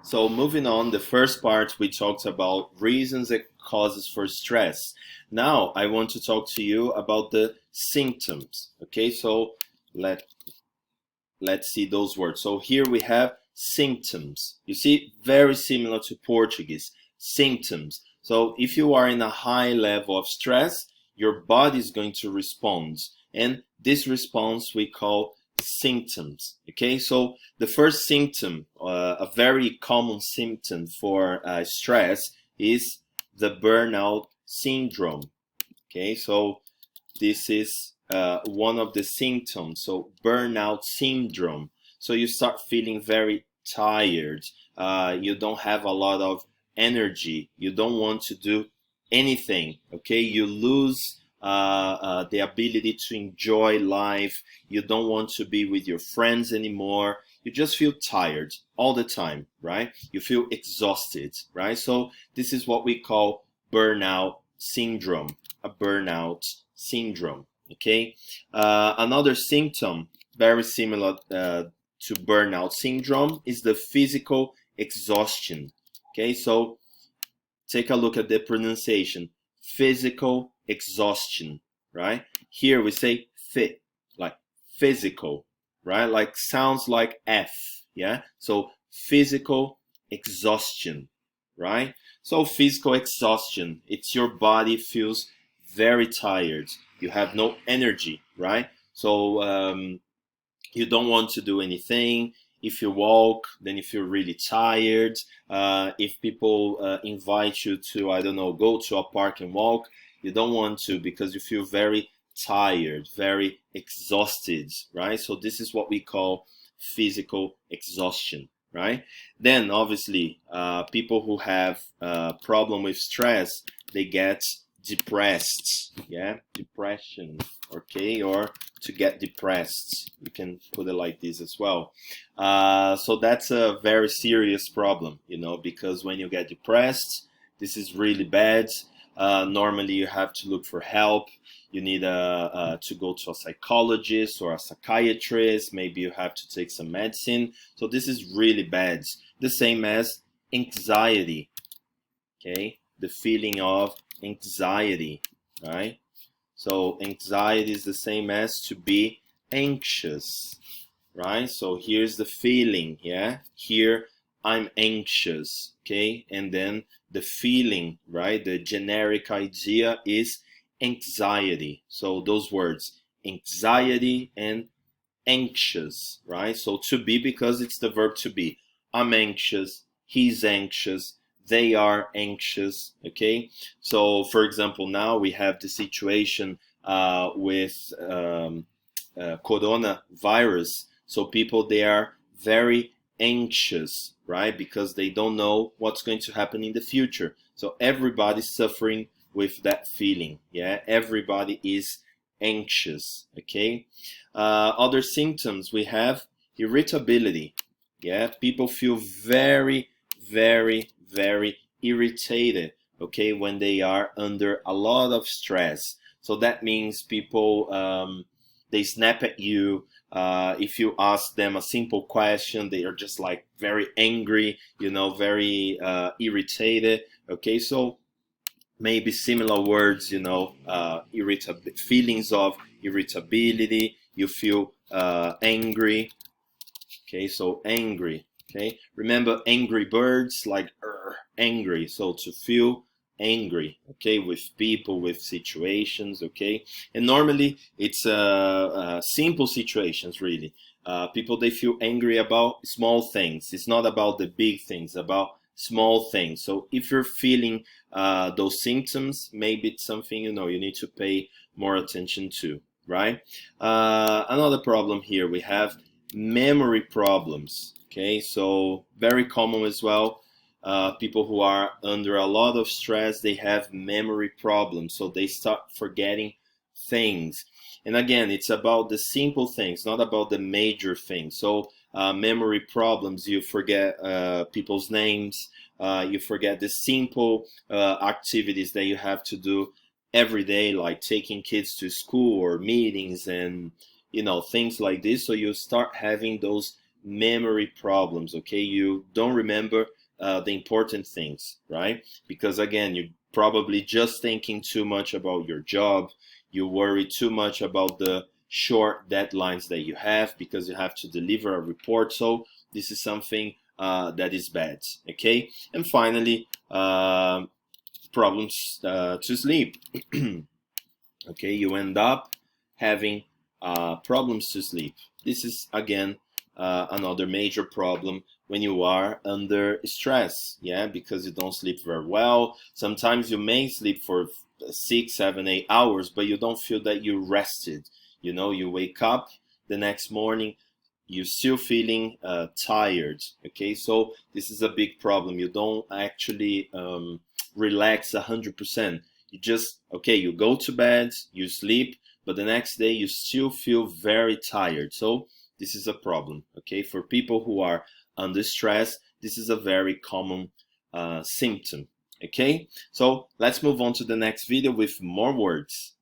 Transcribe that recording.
So moving on, the first part we talked about reasons and causes for stress. Now I want to talk to you about the symptoms. Okay, so let let's see those words. So here we have symptoms. You see, very similar to Portuguese, symptoms. So if you are in a high level of stress, your body is going to respond. And this response we call symptoms. Okay, so the first symptom, a very common symptom for stress is the burnout syndrome. Okay, so this is one of the symptoms. So burnout syndrome. So you start feeling very tired. You don't have a lot of energy. You don't want to do anything. Okay, you lose the ability to enjoy life. You don't want to be with your friends anymore. You just feel tired all the time, right? You feel exhausted, right? So this is what we call burnout syndrome, a burnout syndrome. Okay, another symptom very similar to burnout syndrome is the physical exhaustion. Okay, so take a look at the pronunciation, physical exhaustion, right? Here we say fit, like physical, right? Like sounds like F, yeah? So physical exhaustion, right? So physical exhaustion, it's your body feels very tired. You have no energy, right? So you don't want to do anything. If you walk, then you feel really tired. If people invite you to, I don't know, go to a park and walk, you don't want to because you feel very tired, very exhausted, right? So this is what we call physical exhaustion, right? Then obviously, people who have problem with stress, they get depressed, yeah, depression, okay, or to get depressed, you can put it like this as well. So that's a very serious problem, you know, because when you get depressed, this is really bad. Normally you have to look for help. You need to go to a psychologist or a psychiatrist. Maybe you have to take some medicine. So this is really bad. The same as anxiety, okay, the feeling of anxiety, right? So anxiety is the same as to be anxious, right? So here's the feeling, yeah? Here I'm anxious, okay? And then the feeling, right? The generic idea is anxiety. So those words, anxiety and anxious, right? So to be, because it's the verb to be. I'm anxious, he's anxious, they are anxious, okay? So for example, now we have the situation with coronavirus. So people, they are very anxious, right? Because they don't know what's going to happen in the future. So everybody's suffering with that feeling, yeah? Everybody is anxious, okay? Other symptoms, we have irritability, yeah? People feel very, very irritated, okay, when they are under a lot of stress. So that means people, they snap at you. If you ask them a simple question, they are just like very angry, you know, very irritated, okay? So maybe similar words, you know, feelings of irritability. You feel angry, okay? So angry, okay? Remember angry birds, like angry. So to feel angry, okay, with people, with situations, okay? And normally it's simple situations, really. People, they feel angry about small things. It's not about the big things, about small things. So if you're feeling those symptoms, maybe it's something, you know, you need to pay more attention to, right? Another problem here, we have memory problems, okay? So very common as well. People who are under a lot of stress, they have memory problems. So they start forgetting things. And again, it's about the simple things, not about the major things. So memory problems, you forget people's names, you forget the simple activities that you have to do every day, like taking kids to school or meetings and, you know, things like this. So you start having those memory problems, okay? You don't remember the important things, right? Because again, you're probably just thinking too much about your job. You worry too much about the short deadlines that you have because you have to deliver a report. So this is something that is bad, okay? And finally, problems to sleep. Okay, you end up having problems to sleep. This is again another major problem when you are under stress, yeah, because you don't sleep very well. Sometimes you may sleep for 6, 7, 8 hours, but you don't feel that you rested. You know, you wake up the next morning, you're still feeling tired. Okay, so this is a big problem. You don't actually relax 100%. You just, okay, you go to bed, you sleep, but the next day you still feel very tired. So this is a problem. Okay, for people who are under stress, this is a very common symptom. Okay, so let's move on to the next video with more words.